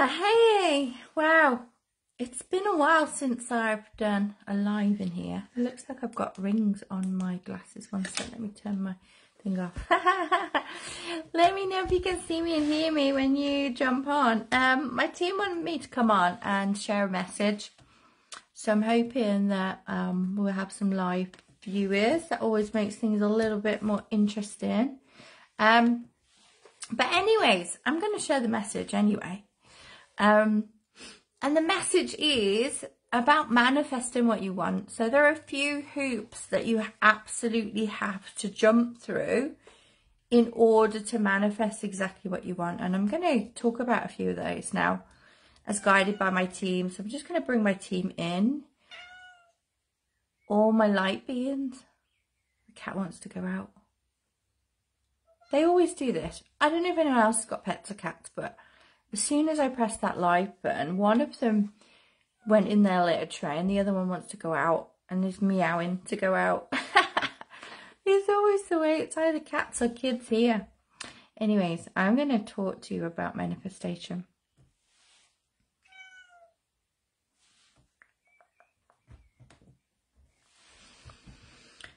Hey, wow. It's been a while since I've done a live in here. It looks like I've got rings on my glasses. One sec, let me turn my thing off. Let me know if you can see me and hear me when you jump on. My team wanted me to come on and share a message. So I'm hoping that we'll have some live viewers. That always makes things a little bit more interesting. But anyways, I'm going to share the message anyway. And the message is about manifesting what you want. So there are a few hoops that you absolutely have to jump through in order to manifest exactly what you want. And I'm going to talk about a few of those now as guided by my team. So I'm just going to bring my team in. All my light beings. The cat wants to go out. They always do this. I don't know if anyone else has got pets or cats, but as soon as I press that live button, one of them went in their litter tray and the other one wants to go out and is meowing to go out. It's always the way. It's either cats or kids here. Anyways, I'm going to talk to you about manifestation.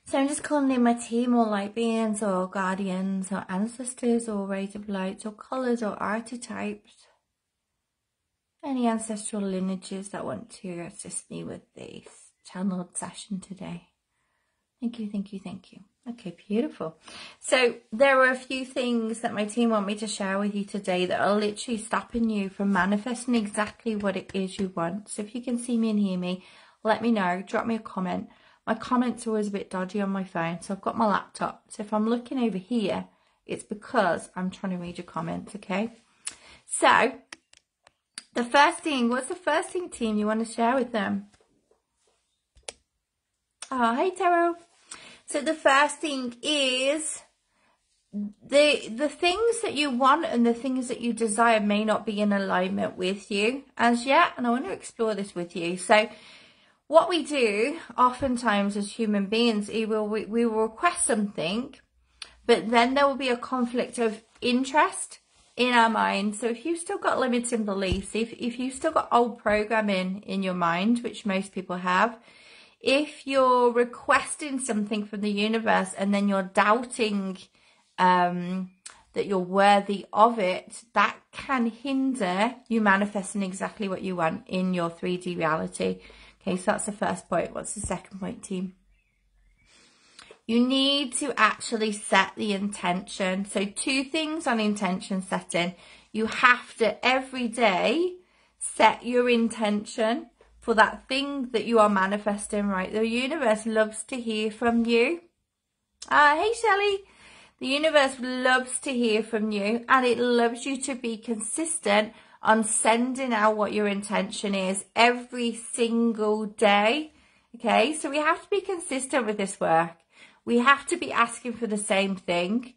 So I'm just calling in my team, or light beings, or guardians, or ancestors, or rays of lights, or colours, or archetypes. Any ancestral lineages that want to assist me with this channeled session today. Thank you, thank you, thank you. Okay, beautiful. So there are a few things that my team want me to share with you today that are literally stopping you from manifesting exactly what it is you want. So if you can see me and hear me, let me know, drop me a comment. My comments are always a bit dodgy on my phone, so I've got my laptop. So if I'm looking over here, it's because I'm trying to read your comments, okay? So the first thing, what's the first thing, team, you want to share with them? Oh, hey, Tarot. So the first thing is the things that you want and the things that you desire may not be in alignment with you as yet. And I want to explore this with you. So what we do oftentimes as human beings, we will request something, but then there will be a conflict of interest in our mind. So if you've still got limiting beliefs, if you've still got old programming in your mind, which most people have, if you're requesting something from the universe and then you're doubting that you're worthy of it, that can hinder you manifesting exactly what you want in your 3D reality. Okay, so that's the first point. What's the second point, team? You need to actually set the intention. So 2 things on intention setting. You have to every day set your intention for that thing that you are manifesting, right? The universe loves to hear from you. Hey, Shelley. The universe loves to hear from you, and it loves you to be consistent on sending out what your intention is every single day. Okay, so we have to be consistent with this work. We have to be asking for the same thing,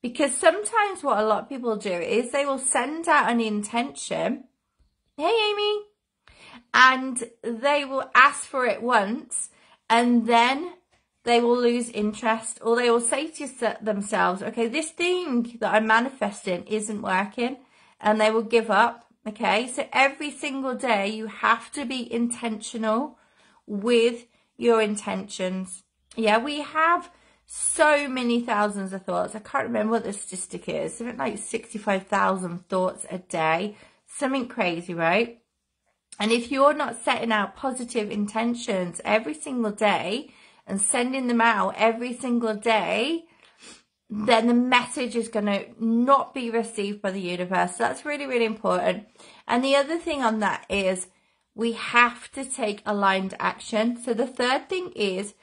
because sometimes what a lot of people do is they will send out an intention. Hey, Amy. And they will ask for it once and then they will lose interest, or they will say to themselves, okay, this thing that I'm manifesting isn't working, and they will give up. Okay, so every single day you have to be intentional with your intentions. Yeah, we have so many thousands of thoughts. I can't remember what the statistic is. Something like 65,000 thoughts a day. Something crazy, right? And if you're not setting out positive intentions every single day and sending them out every single day, then the message is going to not be received by the universe. So that's really, really important. And the other thing on that is we have to take aligned action. So the third thing is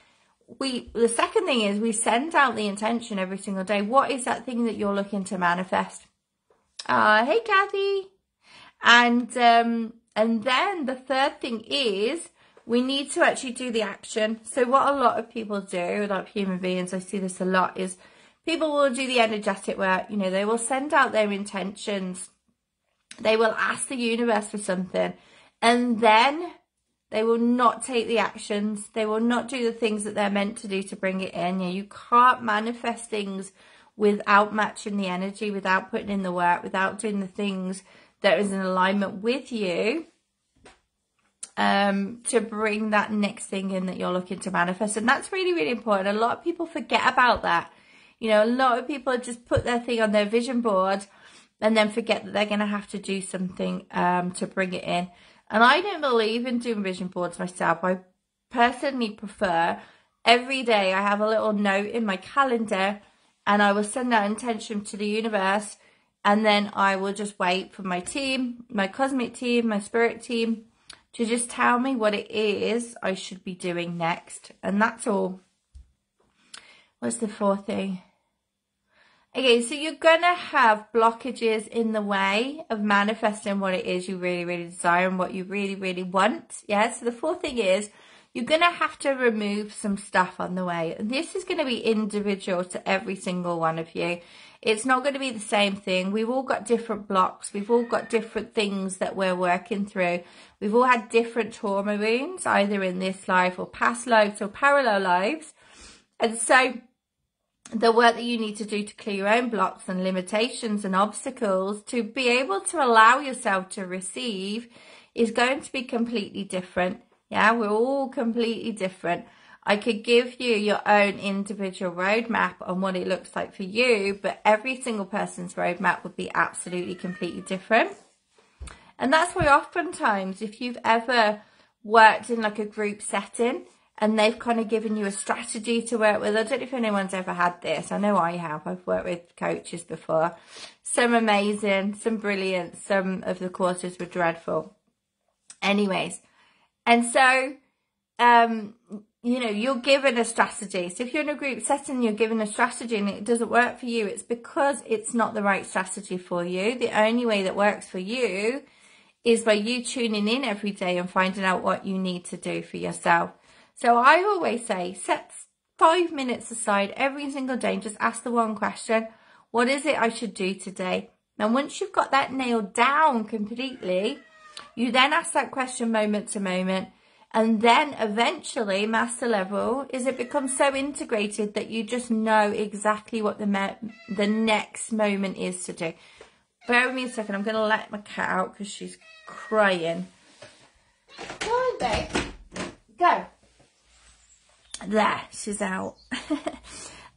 the second thing is we send out the intention every single day. What is that thing that you're looking to manifest? Hey, Kathy. And then the third thing is we need to actually do the action. So what a lot of people do, a lot of human beings, I see this a lot, is people will do the energetic work. You know, they will send out their intentions. They will ask the universe for something, and then they will not take the actions. They will not do the things that they're meant to do to bring it in. You know, you can't manifest things without matching the energy, without putting in the work, without doing the things that is in alignment with you, to bring that next thing in that you're looking to manifest. And that's really, really important. A lot of people forget about that. You know, a lot of people just put their thing on their vision board and then forget that they're going to have to do something to bring it in. And I don't believe in doing vision boards myself. I personally prefer every day I have a little note in my calendar and I will send that intention to the universe, and then I will just wait for my team, my cosmic team, my spirit team, to just tell me what it is I should be doing next. And that's all. What's the fourth thing? Okay, so you're going to have blockages in the way of manifesting what it is you really, really desire and what you really, really want. Yeah, so the fourth thing is you're going to have to remove some stuff on the way. And this is going to be individual to every single one of you. It's not going to be the same thing. We've all got different blocks. We've all got different things that we're working through. We've all had different trauma wounds, either in this life or past lives or parallel lives. And so the work that you need to do to clear your own blocks and limitations and obstacles to be able to allow yourself to receive is going to be completely different. Yeah, we're all completely different. I could give you your own individual roadmap on what it looks like for you, but every single person's roadmap would be absolutely completely different. And that's why oftentimes, if you've ever worked in like a group setting and they've kind of given you a strategy to work with, I don't know if anyone's ever had this. I know I have. I've worked with coaches before. Some amazing, some brilliant, some of the courses were dreadful. Anyways, and so, you know, you're given a strategy. So if you're in a group setting, you're given a strategy and it doesn't work for you, it's because it's not the right strategy for you. The only way that works for you is by you tuning in every day and finding out what you need to do for yourself. So I always say, set 5 minutes aside every single day and just ask the one question: what is it I should do today? And once you've got that nailed down completely, you then ask that question moment to moment. And then eventually, master level, is it becomes so integrated that you just know exactly what the next moment is to do. Bear with me a second. I'm going to let my cat out because she's crying. Go on, babe. Go. There, she's out.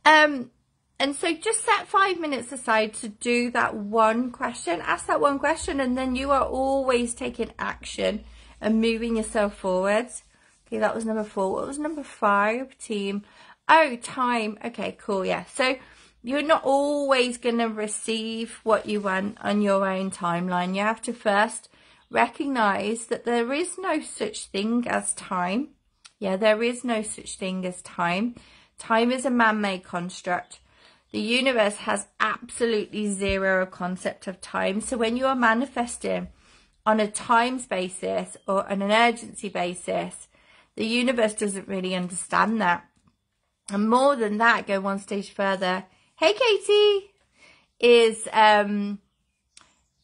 And so just set 5 minutes aside to do that one question. Ask that one question, and then you are always taking action and moving yourself forwards. Okay, that was number 4. What was number 5? Team. Oh, time. Okay, cool. Yeah. So you're not always going to receive what you want on your own timeline. You have to first recognize that there is no such thing as time. Yeah, there is no such thing as time. Time is a man-made construct. The universe has absolutely zero concept of time. So when you are manifesting on a times basis or on an urgency basis, the universe doesn't really understand that. And more than that, go one stage further. Hey, Katie, is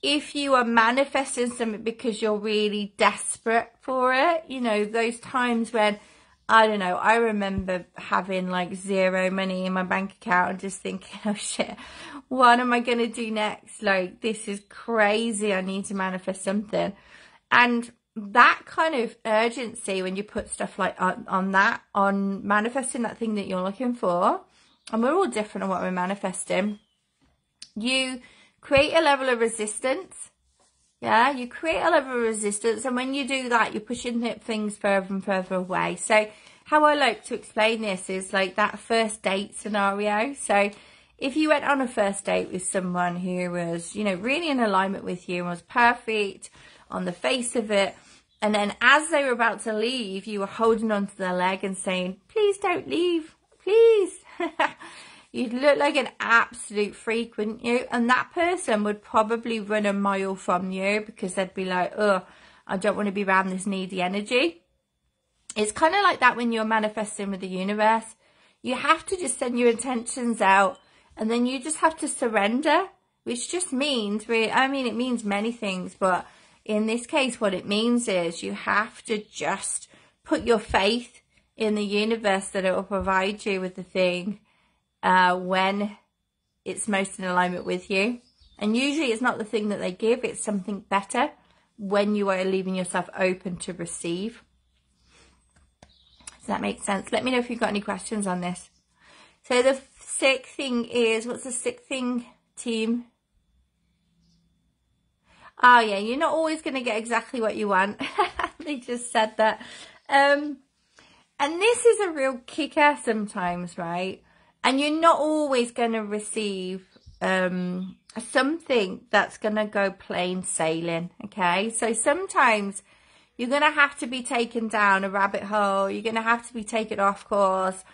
if you are manifesting something because you're really desperate for it, you know, those times when, I don't know, I remember having like zero money in my bank account and just thinking, oh shit, what am I going to do next? Like, this is crazy. I need to manifest something. And that kind of urgency, when you put stuff like on manifesting that thing that you're looking for, and we're all different on what we're manifesting, you create a level of resistance. Yeah, you create a level of resistance, and when you do that, you're pushing things further and further away. So how I like to explain this is like that first date scenario. So if you went on a first date with someone who was, you know, really in alignment with you and was perfect on the face of it, and then as they were about to leave, you were holding onto their leg and saying, please don't leave, please. You'd look like an absolute freak, wouldn't you? And that person would probably run a mile from you because they'd be like, oh, I don't want to be around this needy energy. It's kind of like that when you're manifesting with the universe. You have to just send your intentions out, and then you just have to surrender, which just means, I mean, it means many things, but in this case, what it means is you have to just put your faith in the universe that it will provide you with the thing when it's most in alignment with you. And usually it's not the thing that they give, it's something better when you are leaving yourself open to receive. Does that make sense? Let me know if you've got any questions on this. So the sixth thing is, what's the sixth thing, team? Oh yeah, you're not always going to get exactly what you want. They just said that. And this is a real kicker sometimes, right? And you're not always going to receive something that's going to go plain sailing, okay? So sometimes you're going to have to be taken down a rabbit hole. You're going to have to be taken off course.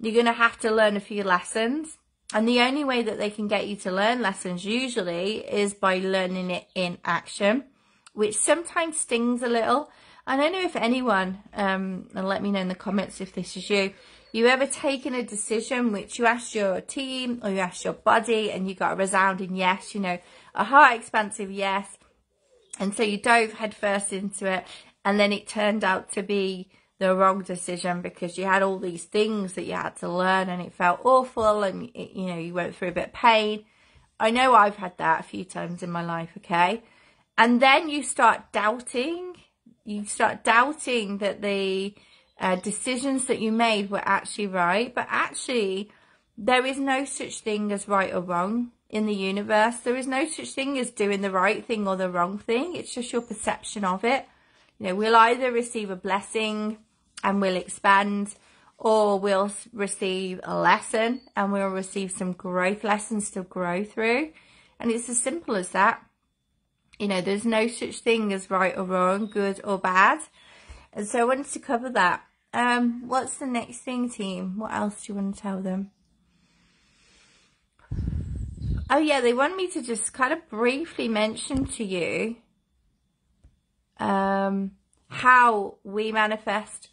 You're going to have to learn a few lessons. And the only way that they can get you to learn lessons usually is by learning it in action, which sometimes stings a little. I don't know if anyone, and let me know in the comments if this is you, you ever taken a decision which you asked your team or you asked your body and you got a resounding yes, you know, a heart expansive yes. And so you dove headfirst into it, and then it turned out to be the wrong decision because you had all these things that you had to learn and it felt awful, and it, you know, you went through a bit of pain. I know I've had that a few times in my life, okay? And then you start doubting that the decisions that you made were actually right. But actually, there is no such thing as right or wrong in the universe. There is no such thing as doing the right thing or the wrong thing. It's just your perception of it. You know, we'll either receive a blessing and we'll expand, or we'll receive a lesson and we'll receive some growth lessons to grow through. And it's as simple as that. You know, there's no such thing as right or wrong, good or bad. And so I wanted to cover that. What's the next thing, team? What else do you want to tell them? Oh yeah, they want me to just kind of briefly mention to you how we manifest.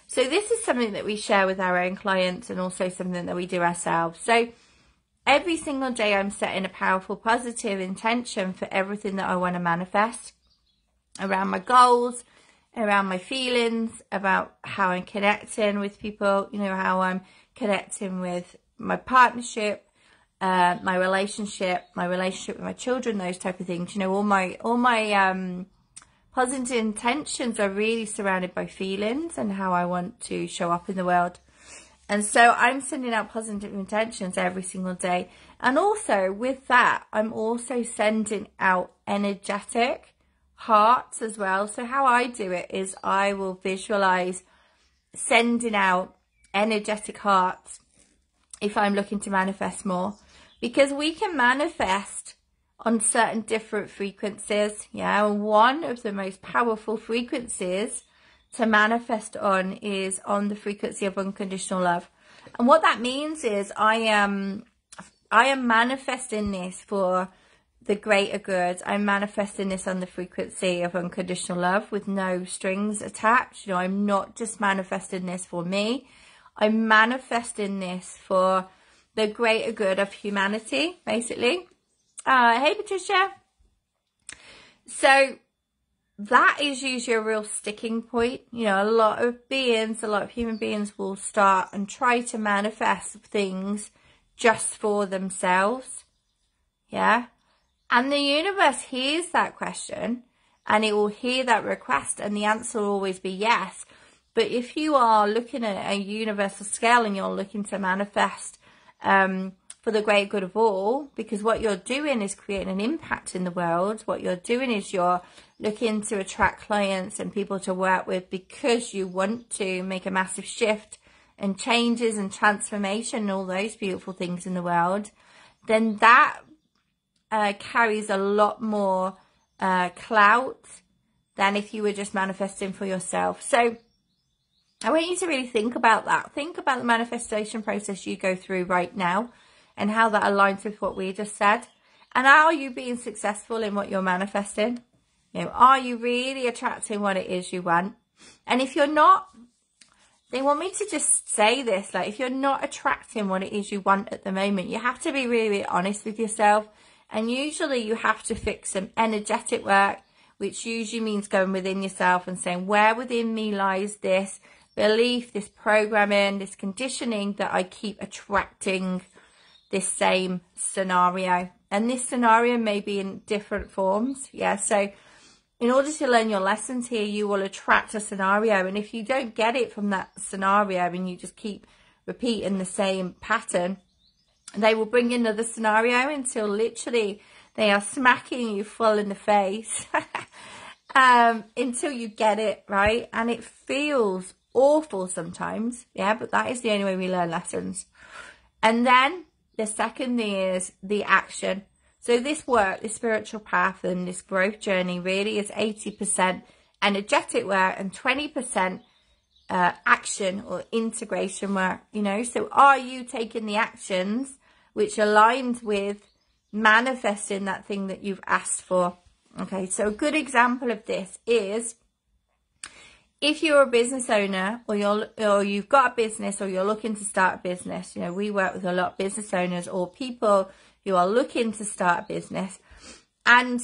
So this is something that we share with our own clients and also something that we do ourselves. So every single day I'm setting a powerful positive intention for everything that I want to manifest around my goals, around my feelings, about how I'm connecting with people, you know, how I'm connecting with my partnership, my relationship with my children, those type of things. You know, all my positive intentions are really surrounded by feelings and how I want to show up in the world. And so I'm sending out positive intentions every single day. And also with that, I'm also sending out energetic hearts as well. So how I do it is I will visualize sending out energetic hearts if I'm looking to manifest more, because we can manifest on certain different frequencies. Yeah, one of the most powerful frequencies to manifest on is on the frequency of unconditional love. And what that means is I am manifesting this for the greater good. I'm manifesting this on the frequency of unconditional love with no strings attached. You know, I'm not just manifesting this for me. I'm manifesting this for the greater good of humanity, basically. Hey, Patricia. So that is usually a real sticking point. You know, a lot of human beings will start and try to manifest things just for themselves. Yeah. And the universe hears that question and it will hear that request, and the answer will always be yes. But if you are looking at a universal scale and you're looking to manifest for the great good of all, because what you're doing is creating an impact in the world. What you're doing is you're looking to attract clients and people to work with because you want to make a massive shift and changes and transformation and all those beautiful things in the world, then that carries a lot more clout than if you were just manifesting for yourself. So I want you to really think about that. Think about the manifestation process you go through right now and how that aligns with what we just said. And are you being successful in what you're manifesting? You know, are you really attracting what it is you want? And if you're not, they want me to just say this, like, if you're not attracting what it is you want at the moment, you have to be really, really honest with yourself. And usually you have to fix some energetic work, which usually means going within yourself and saying, where within me lies this belief, this programming, this conditioning that I keep attracting this same scenario. And this scenario may be in different forms. Yeah, so in order to learn your lessons here, you will attract a scenario. And if you don't get it from that scenario and you just keep repeating the same pattern, they will bring another scenario until literally they are smacking you full in the face until you get it, right? And it feels awful sometimes, yeah, but that is the only way we learn lessons. And then the second thing is the action. So this work, this spiritual path and this growth journey really is 80% energetic work and 20% action or integration work, you know. So are you taking the actions which aligns with manifesting that thing that you've asked for? Okay, so a good example of this is if you're a business owner or you've got a business or you're looking to start a business. You know, we work with a lot of business owners or people who are looking to start a business, and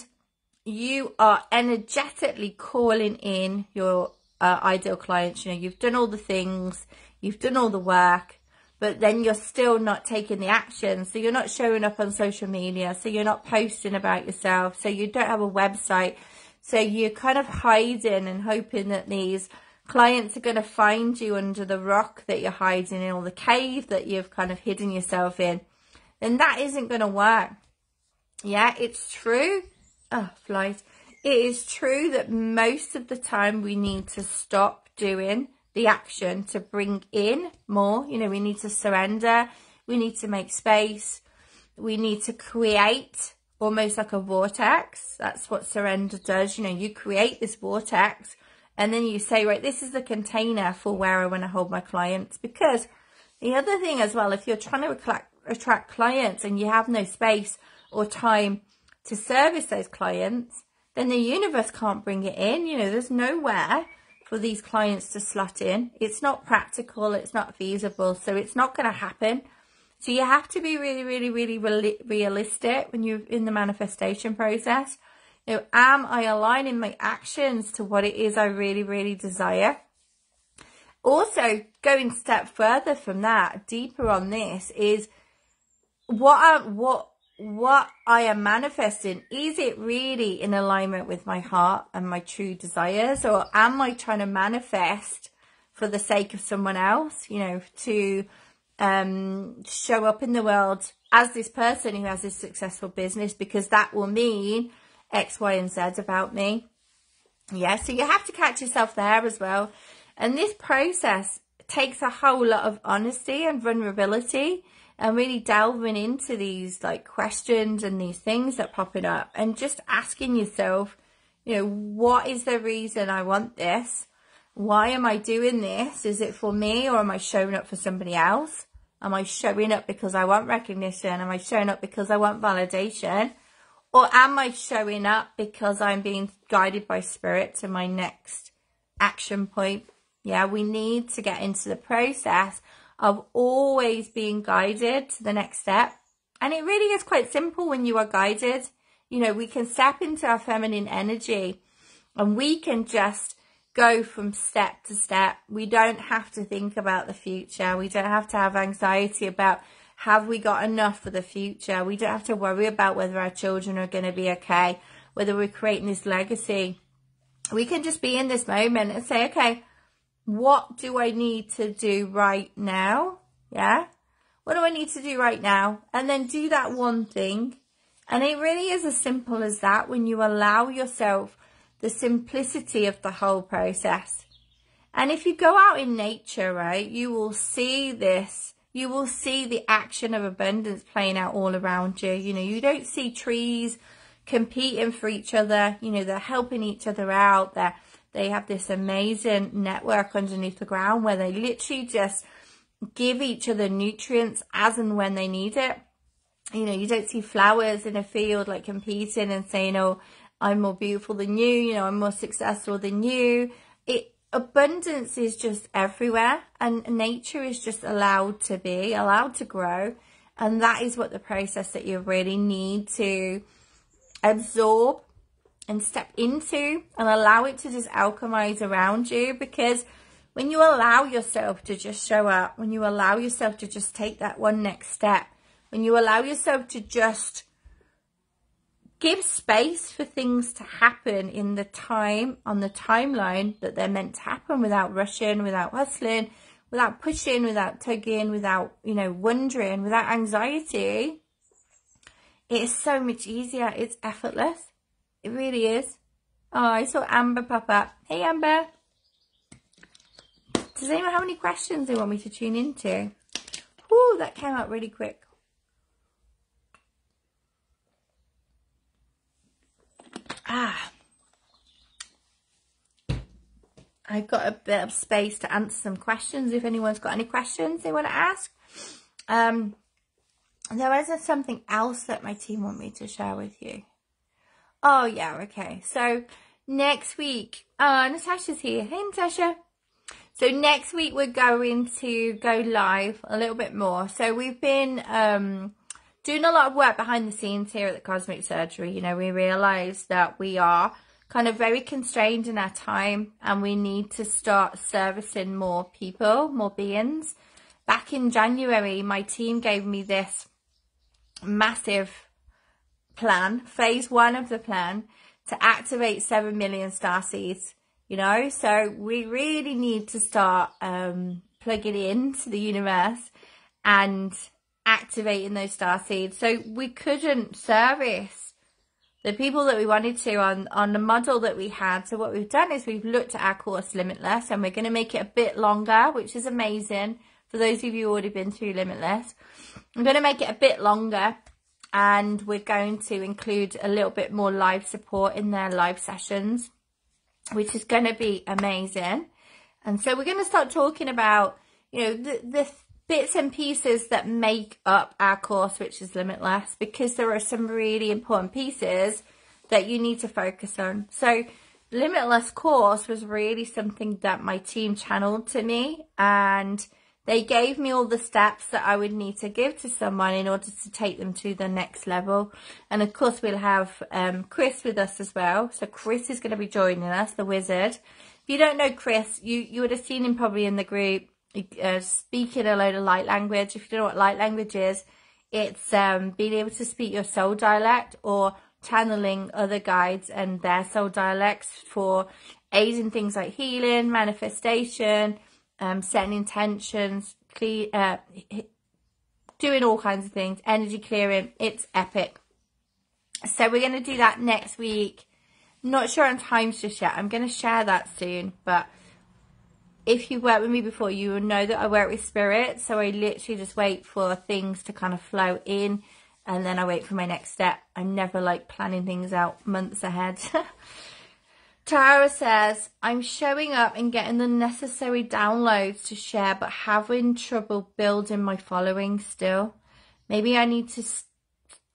you are energetically calling in your ideal clients. You know, you've done all the things, you've done all the work, but then you're still not taking the action. So you're not showing up on social media. So you're not posting about yourself. So you don't have a website. So you're kind of hiding and hoping that these clients are going to find you under the rock that you're hiding in, or the cave that you've kind of hidden yourself in. Then that isn't going to work. Yeah, it's true. Oh, flies. It is true that most of the time we need to stop doing the action to bring in more. You know, we need to surrender. We need to make space. We need to create almost like a vortex. That's what surrender does. You know, you create this vortex and then you say, right, this is the container for where I want to hold my clients. Because the other thing as well, if you're trying to attract clients and you have no space or time to service those clients, then the universe can't bring it in. You know, there's nowhere for these clients to slot in. It's not practical. It's not feasible. So it's not going to happen. So you have to be really, really, really realistic when you're in the manifestation process. You know, am I aligning my actions to what it is I really, really desire? Also, going a step further from that, deeper on this, is what I am manifesting, is it really in alignment with my heart and my true desires? Or am I trying to manifest for the sake of someone else, you know, to show up in the world as this person who has this successful business because that will mean X, Y, and Z about me? Yeah, so you have to catch yourself there as well. And this process takes a whole lot of honesty and vulnerability, and really delving into these like questions and these things that popping up, and just asking yourself, you know, what is the reason I want this? Why am I doing this? Is it for me, or am I showing up for somebody else? Am I showing up because I want recognition? Am I showing up because I want validation? Or am I showing up because I'm being guided by spirit to my next action point? Yeah, we need to get into the process of always being guided to the next step. And it really is quite simple when you are guided. You know, we can step into our feminine energy and we can just go from step to step. We don't have to think about the future. We don't have to have anxiety about, have we got enough for the future? We don't have to worry about whether our children are going to be okay, whether we're creating this legacy. We can just be in this moment and say, okay, what do I need to do right now? Yeah. What do I need to do right now? And then do that one thing. And it really is as simple as that when you allow yourself the simplicity of the whole process. And if you go out in nature, right, you will see this. You will see the action of abundance playing out all around you. You know, you don't see trees competing for each other. You know, they're helping each other out. They have this amazing network underneath the ground where they literally just give each other nutrients as and when they need it. You know, you don't see flowers in a field like competing and saying, oh, I'm more beautiful than you, you know, I'm more successful than you. Abundance is just everywhere, and nature is just allowed to be, allowed to grow. And that is what the process that you really need to absorb and step into and allow it to just alchemize around you. Because when you allow yourself to just show up, when you allow yourself to just take that one next step, when you allow yourself to just give space for things to happen in the time, on the timeline that they're meant to happen, without rushing, without hustling, without pushing, without tugging, without, you know, wondering, without anxiety. It is so much easier. It's effortless. It really is. Oh, I saw Amber pop up. Hey, Amber. Does anyone have any questions they want me to tune into? Ooh, that came out really quick. I've got a bit of space to answer some questions if anyone's got any questions they want to ask. There is something else that my team want me to share with you. Oh, yeah, okay. So next week, Natasha's here. Hey, Natasha. So next week we're going to go live a little bit more. So we've been doing a lot of work behind the scenes here at the Cosmic Surgery. You know, we realised that we are kind of very constrained in our time, and we need to start servicing more people, more beings. Back in January, my team gave me this massive plan, phase 1 of the plan, to activate 7 million starseeds, you know. So we really need to start plugging into the universe and activating those starseeds. So we couldn't service the people that we wanted to on the model that we had. So what we've done is we've looked at our course Limitless, and we're going to make it a bit longer, which is amazing for those of you who already been through Limitless. I'm going to make it a bit longer, and we're going to include a little bit more live support in their live sessions, which is going to be amazing. And so we're going to start talking about, you know, the bits and pieces that make up our course, which is Limitless, because there are some really important pieces that you need to focus on. So Limitless course was really something that my team channeled to me, and they gave me all the steps that I would need to give to someone in order to take them to the next level. And of course we'll have Chris with us as well. So Chris is going to be joining us, the wizard. If you don't know Chris, you would have seen him probably in the group speaking a load of light language. If you don't know what light language is, it's being able to speak your soul dialect, or channeling other guides and their soul dialects for aiding things like healing, manifestation, setting intentions, doing all kinds of things, energy clearing. It's epic. So we're going to do that next week. Not sure on times just yet. I'm going to share that soon, but if you've worked with me before, you will know that I work with spirit. So I literally just wait for things to kind of flow in, and then I wait for my next step. I'm never like planning things out months ahead. Tara says, I'm showing up and getting the necessary downloads to share, but having trouble building my following still. Maybe I need to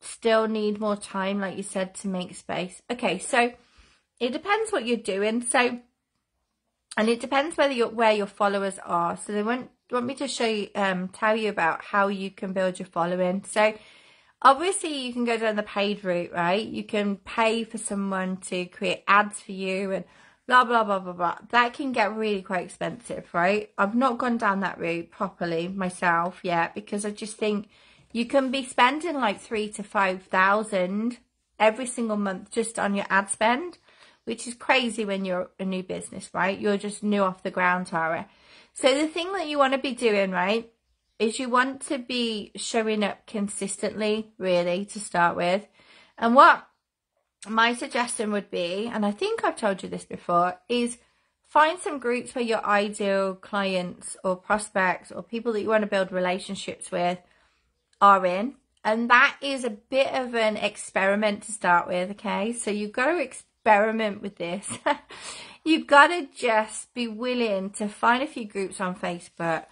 still need more time, like you said, to make space. Okay, so it depends what you're doing. So, and it depends where your followers are. So they want me to show you, tell you about how you can build your following. So obviously you can go down the paid route, right? You can pay for someone to create ads for you and blah, blah, blah, blah, blah. That can get really quite expensive, right? I've not gone down that route properly myself yet, because I just think you can be spending like 3,000 to 5,000 every single month just on your ad spend, which is crazy when you're a new business, right? You're just new off the ground, Tara. So the thing that you want to be doing, right, is you want to be showing up consistently, really, to start with. And what my suggestion would be, and I think I've told you this before, is find some groups where your ideal clients or prospects or people that you want to build relationships with are in. And that is a bit of an experiment to start with, okay? So you've got to experiment with this. You've got to just be willing to find a few groups on Facebook,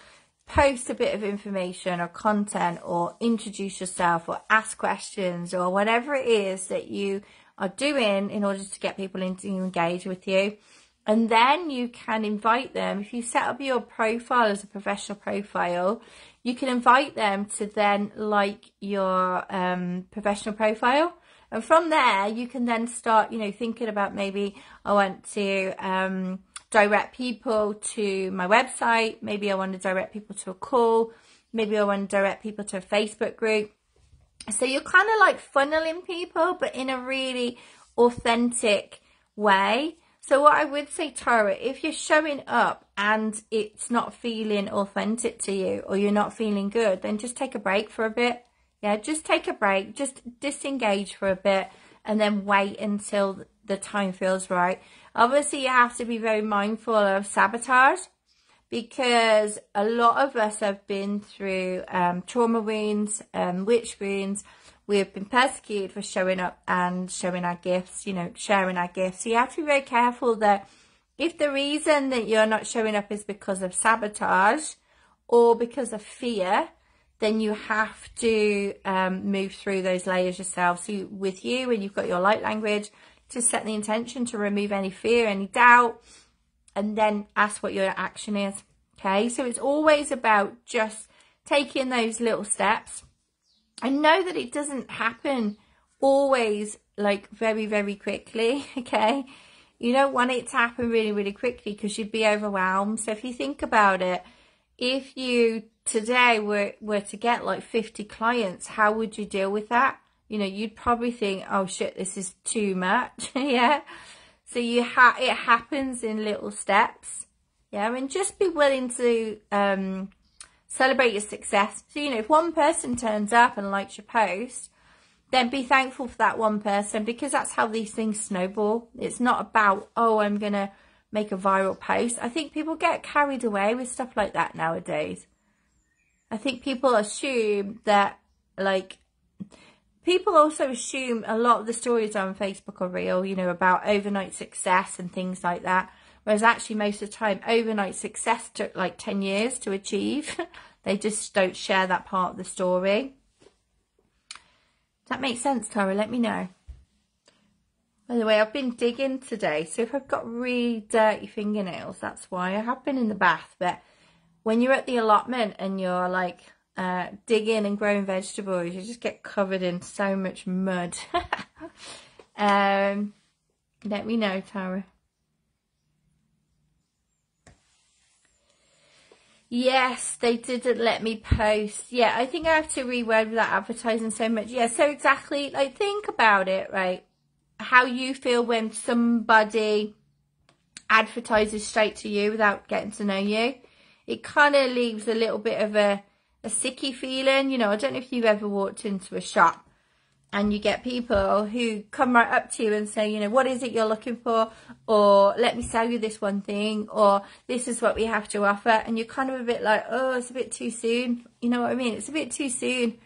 post a bit of information or content, or introduce yourself, or ask questions, or whatever it is that you are doing in order to get people to engage with you. And then you can invite them. If you set up your profile as a professional profile, you can invite them to then like your professional profile. And from there, you can then start, you know, thinking about, maybe I want to direct people to my website. Maybe I want to direct people to a call. Maybe I want to direct people to a Facebook group. So you're kind of like funneling people, but in a really authentic way. So what I would say, Tara, if you're showing up and it's not feeling authentic to you, or you're not feeling good, then just take a break for a bit. Yeah, just take a break, just disengage for a bit, and then wait until the time feels right. Obviously, you have to be very mindful of sabotage, because a lot of us have been through trauma wounds, witch wounds. We've been persecuted for showing up and showing our gifts, you know, sharing our gifts. So you have to be very careful that if the reason that you're not showing up is because of sabotage or because of fear, then you have to move through those layers yourself. So with you, when you've got your light language, to set the intention to remove any fear, any doubt, and then ask what your action is. Okay, so it's always about just taking those little steps. And know that it doesn't happen always like very, very quickly. Okay, you don't want it to happen really, really quickly, because you'd be overwhelmed. So if you think about it, if you today were to get like 50 clients, how would you deal with that? You know, you'd probably think, oh shit, this is too much. Yeah. So it happens in little steps. Yeah. And just be willing to celebrate your success. So, you know, if one person turns up and likes your post, then be thankful for that one person, because that's how these things snowball. It's not about, oh, I'm going to make a viral post. I think people get carried away with stuff like that nowadays. I think people assume that, like, people also assume a lot of the stories on Facebook are real, you know, about overnight success and things like that. Whereas actually most of the time, overnight success took like 10 years to achieve. They just don't share that part of the story. Does that make sense, Tara? Let me know. By the way, I've been digging today. So if I've got really dirty fingernails, that's why. I have been in the bath. But when you're at the allotment and you're like digging and growing vegetables, you just get covered in so much mud. Let me know, Tara. Yes, they didn't let me post. Yeah, I think I have to reword without advertising so much. Yeah, so exactly, like, think about it, right? How you feel when somebody advertises straight to you without getting to know you. It kind of leaves a little bit of a sicky feeling. You know, I don't know if you've ever walked into a shop and you get people who come right up to you and say, you know, what is it you're looking for? Or let me sell you this one thing, or this is what we have to offer. And you're kind of a bit like, oh, it's a bit too soon. You know what I mean? It's a bit too soon.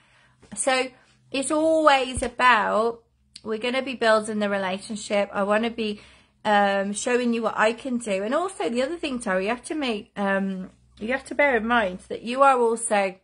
So it's always about, we're going to be building the relationship. I want to be showing you what I can do. And also the other thing, Tara, you have to bear in mind that you are also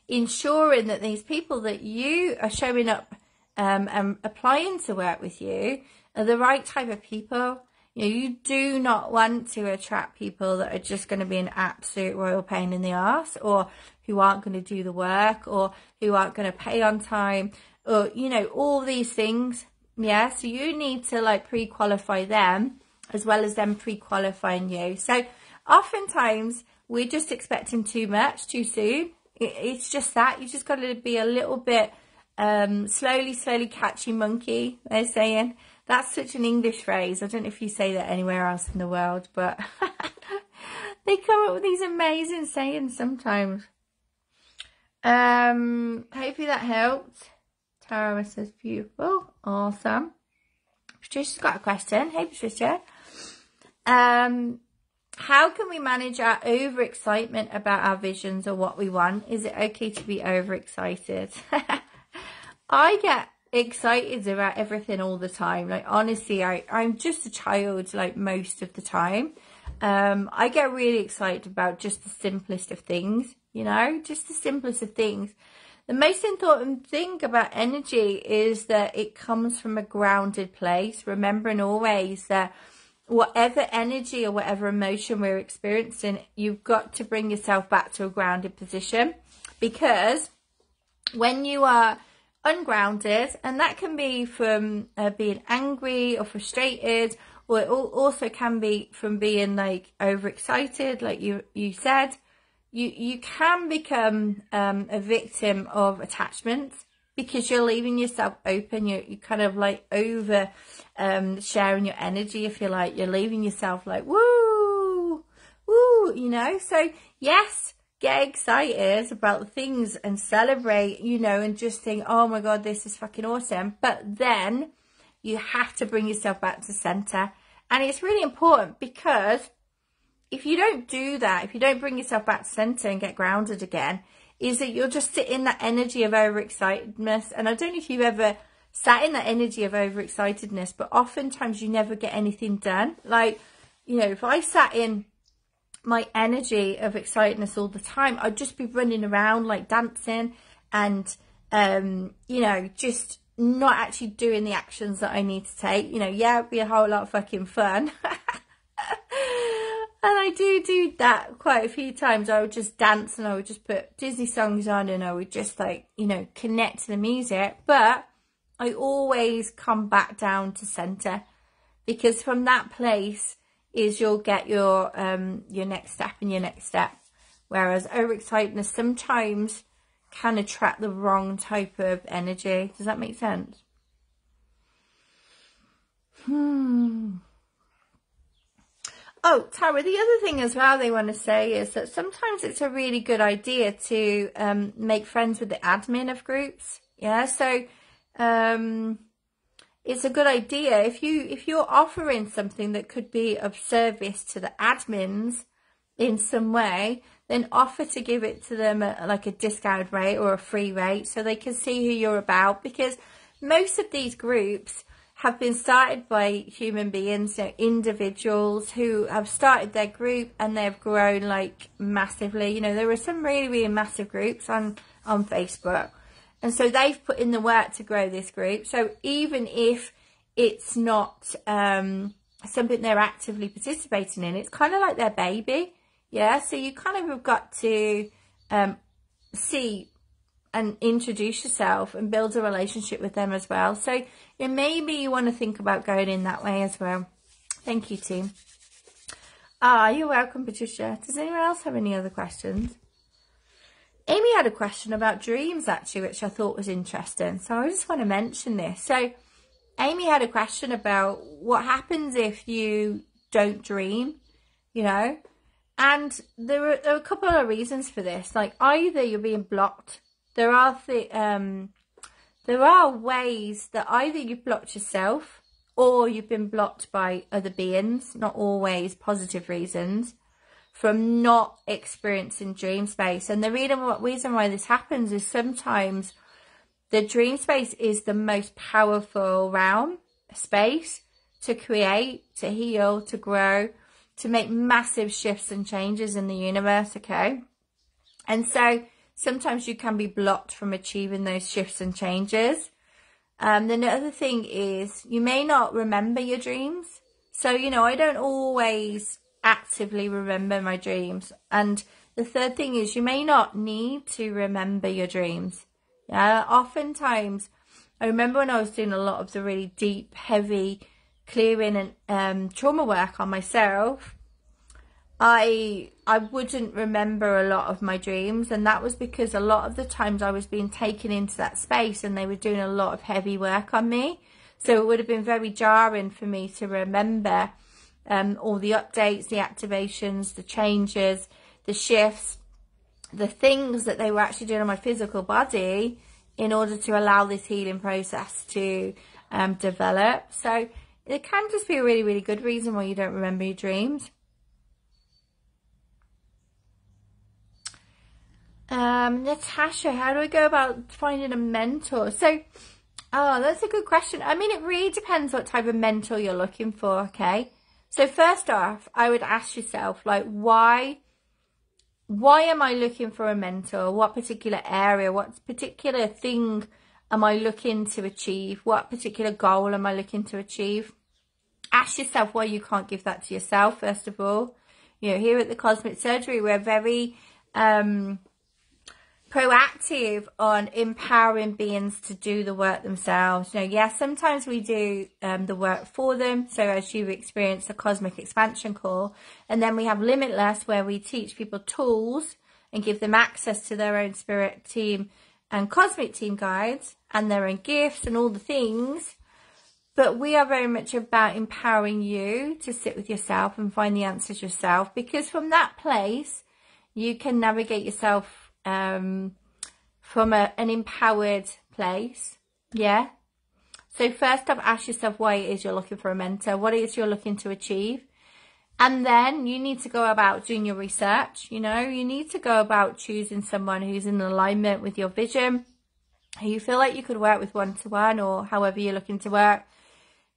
ensuring that these people that you are showing up and applying to work with you are the right type of people. You know, you do not want to attract people that are just going to be an absolute royal pain in the arse, or who aren't going to do the work, or who aren't going to pay on time, or, you know, all these things. Yeah, so you need to like pre-qualify them as well as them pre-qualifying you. So oftentimes we're just expecting too much too soon. It's just that you just got to be a little bit slowly catch your monkey, they're saying. That's such an English phrase. I don't know if you say that anywhere else in the world, but they come up with these amazing sayings sometimes. Hopefully that helped. Tara says beautiful, awesome. Patricia's got a question. Hey Patricia. How can we manage our overexcitement about our visions or what we want? Is it okay to be overexcited? I get excited about everything all the time. Like, honestly, I'm just a child, like, most of the time. I get really excited about just the simplest of things, you know, just the simplest of things. The most important thing about energy is that it comes from a grounded place, remembering always that whatever energy or whatever emotion we're experiencing, you've got to bring yourself back to a grounded position. Because when you are ungrounded, and that can be from being angry or frustrated, or it also can be from being like overexcited, like you said, you can become a victim of attachment because you're leaving yourself open. You kind of like over sharing your energy. If you're like, you're leaving yourself like, woo, woo, you know. So yes, get excited about things and celebrate, you know, and just think, oh my God, this is fucking awesome. But then you have to bring yourself back to center. And it's really important because if you don't do that, if you don't bring yourself back to center and get grounded again, is that you'll just sit in that energy of overexcitedness. And I don't know if you've ever sat in that energy of overexcitedness, but oftentimes you never get anything done. Like, you know, if I sat in my energy of excitedness all the time, I'd just be running around like dancing and, you know, just not actually doing the actions that I need to take. You know, yeah, it'd be a whole lot of fucking fun. And I do that quite a few times. I would just dance and I would just put Disney songs on and I would just like, you know, connect to the music. But I always come back down to center, because from that place is you'll get your next step and your next step. Whereas overexcitedness sometimes can attract the wrong type of energy. Does that make sense? Oh, Tara, the other thing as well they want to say is that sometimes it's a really good idea to make friends with the admin of groups. Yeah, so it's a good idea if you're offering something that could be of service to the admins in some way, then offer to give it to them at like a discount rate or a free rate so they can see who you're about, because most of these groups have been started by human beings, so individuals who have started their group and they've grown like massively. You know, there are some really, really massive groups on Facebook. And so they've put in the work to grow this group. So even if it's not something they're actively participating in, it's kind of like their baby. Yeah, so you kind of have got to see and introduce yourself and build a relationship with them as well. So maybe you want to think about going in that way as well. Thank you, team. You're welcome, Patricia. Does anyone else have any other questions? Amy had a question about dreams, actually, which I thought was interesting. So I just want to mention this. So Amy had a question about what happens if you don't dream, you know. And there are a couple of reasons for this. Like, either you're being blocked. There are ways that either you've blocked yourself or you've been blocked by other beings, not always positive reasons, from not experiencing dream space. And the reason why this happens is sometimes the dream space is the most powerful realm, space to create, to heal, to grow, to make massive shifts and changes in the universe, okay? And so sometimes you can be blocked from achieving those shifts and changes. Then the other thing is you may not remember your dreams. So, you know, I don't always actively remember my dreams. And the third thing is you may not need to remember your dreams. Yeah, oftentimes, I remember when I was doing a lot of the really deep, heavy clearing and trauma work on myself, I wouldn't remember a lot of my dreams, and that was because a lot of the times I was being taken into that space and they were doing a lot of heavy work on me. So it would have been very jarring for me to remember all the updates, the activations, the changes, the shifts, the things that they were actually doing on my physical body in order to allow this healing process to develop. So it can just be a really, really good reason why you don't remember your dreams. Natasha, how do I go about finding a mentor? So, that's a good question. I mean, it really depends what type of mentor you're looking for, okay? So first off, I would ask yourself, like, why am I looking for a mentor? What particular area, what particular thing am I looking to achieve? What particular goal am I looking to achieve? Ask yourself why you can't give that to yourself, first of all. You know, here at the Cosmic Surgery, we're very proactive on empowering beings to do the work themselves. You know, yes, sometimes we do the work for them. So as you've experienced a Cosmic Expansion call, and then we have Limitless, where we teach people tools and give them access to their own spirit team and cosmic team guides and their own gifts and all the things. But we are very much about empowering you to sit with yourself and find the answers yourself, because from that place, you can navigate yourself from an empowered place. Yeah. So first off, ask yourself why it is you're looking for a mentor, what it is you're looking to achieve. And then you need to go about doing your research. You know, you need to go about choosing someone who's in alignment with your vision, who you feel like you could work with one-to-one, or however you're looking to work.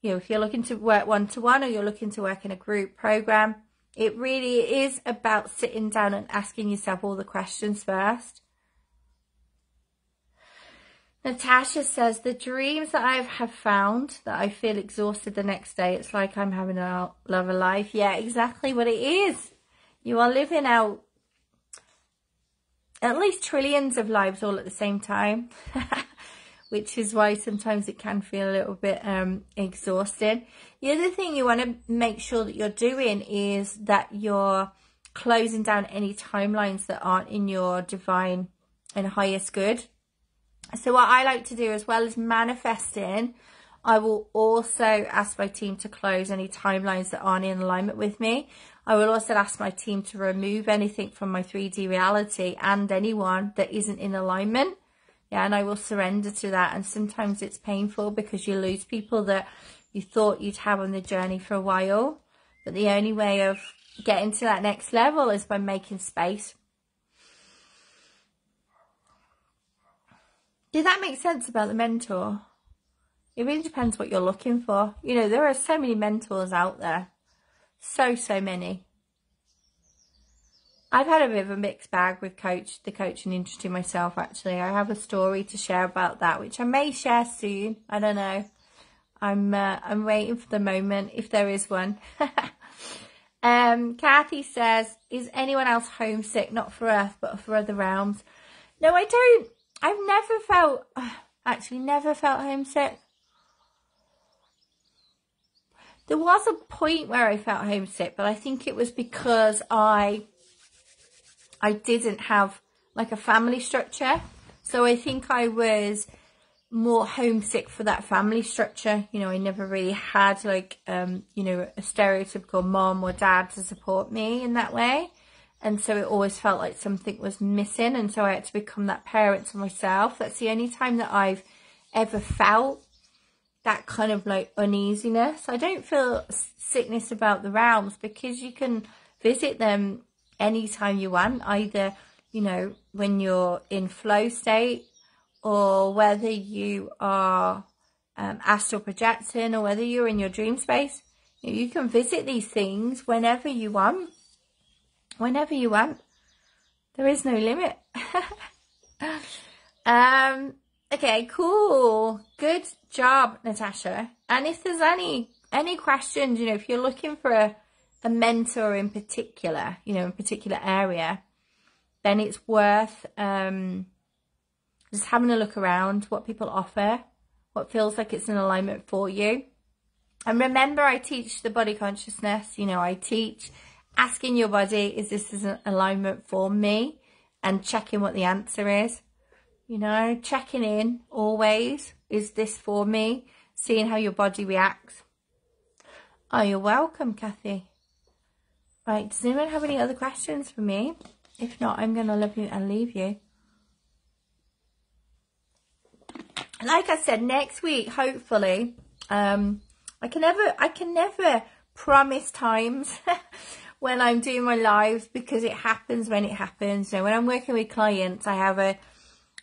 You know, if you're looking to work one-to-one or you're looking to work in a group program, it really is about sitting down and asking yourself all the questions first. Natasha says, the dreams that I have found that I feel exhausted the next day, it's like I'm having a love of life. Yeah, exactly what it is. You are living out at least trillions of lives all at the same time, which is why sometimes it can feel a little bit exhausting. The other thing you want to make sure that you're doing is that you're closing down any timelines that aren't in your divine and highest good. So what I like to do, as well as manifesting, I will also ask my team to close any timelines that aren't in alignment with me. I will also ask my team to remove anything from my 3D reality and anyone that isn't in alignment. Yeah, and I will surrender to that. And sometimes it's painful because you lose people that you thought you'd have on the journey for a while. But the only way of getting to that next level is by making space. Did that make sense about the mentor? It really depends what you're looking for. You know, there are so many mentors out there. So many. I've had a bit of a mixed bag with the coaching industry myself, actually. I have a story to share about that, which I may share soon. I don't know. I'm waiting for the moment, if there is one. Kathy says, is anyone else homesick, not for Earth, but for other realms? No, I don't. I've never felt homesick. There was a point where I felt homesick, but I think it was because I didn't have like a family structure. So I think I was more homesick for that family structure. You know, I never really had like, you know, a stereotypical mom or dad to support me in that way. And so it always felt like something was missing. And so I had to become that parent to myself. That's the only time that I've ever felt that kind of like uneasiness. I don't feel sickness about the realms because you can visit them anytime you want, either, you know, when you're in flow state, or whether you are astral projecting, or whether you're in your dream space. You can visit these things whenever you want. Whenever you want. There is no limit. Okay, cool. Good job, Natasha. And if there's any questions, you know, if you're looking for a mentor in particular, you know, in a particular area, then it's worth just having a look around what people offer, what feels like it's in alignment for you. And remember, I teach the body consciousness. You know, I teach asking your body, is this an alignment for me? And checking what the answer is. You know, checking in always. Is this for me? Seeing how your body reacts. Oh, you're welcome, Kathy. Right, does anyone have any other questions for me? If not, I'm going to love you and leave you. Like I said, next week, hopefully, I can never promise times when I'm doing my lives, because it happens when it happens. So when I'm working with clients, I have a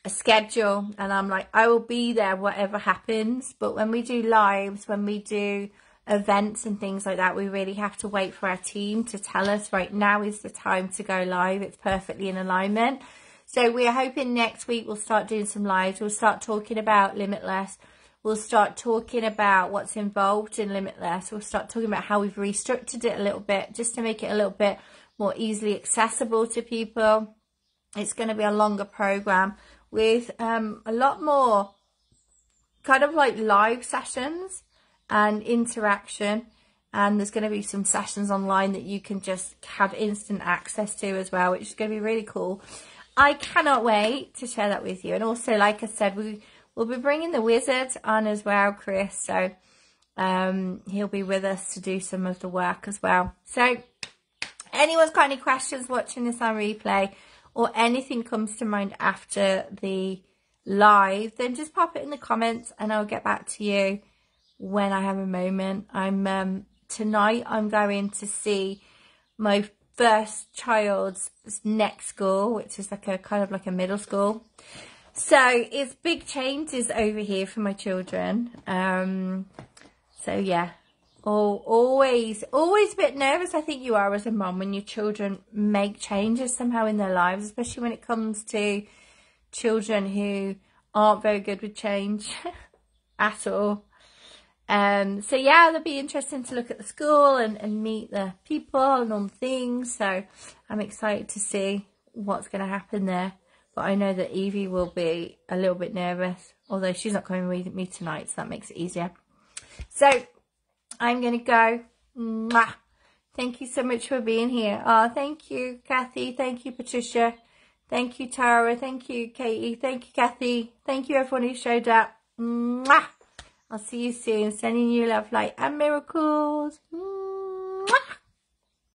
schedule, and I'm like, I will be there whatever happens. But when we do lives, when we do events and things like that, we really have to wait for our team to tell us, right, now is the time to go live. It's perfectly in alignment. So we're hoping next week we'll start doing some lives. We'll start talking about Limitless. We'll start talking about what's involved in Limitless. We'll start talking about how we've restructured it a little bit, just to make it a little bit more easily accessible to people. It's going to be a longer program with a lot more kind of like live sessions and interaction. And there's going to be some sessions online that you can just have instant access to as well, which is going to be really cool. I cannot wait to share that with you. And also, like I said, we'll be bringing the wizard on as well, Chris. So he'll be with us to do some of the work as well. So anyone's got any questions watching this on replay, or anything comes to mind after the live, then just pop it in the comments and I'll get back to you when I have a moment. Tonight I'm going to see my first child's next school, which is like a kind of like a middle school. So it's big changes over here for my children. So yeah, always a bit nervous, I think you are as a mum, when your children make changes somehow in their lives, especially when it comes to children who aren't very good with change at all. So yeah, it'll be interesting to look at the school and meet the people and all the things. So I'm excited to see what's going to happen there. But I know that Evie will be a little bit nervous, although she's not coming with me tonight, so that makes it easier. So I'm going to go. Mwah. Thank you so much for being here. Oh, thank you, Kathy. Thank you, Patricia. Thank you, Tara. Thank you, Katie. Thank you, Kathy. Thank you, everyone who showed up. Mwah. I'll see you soon. Sending you love, light, and miracles.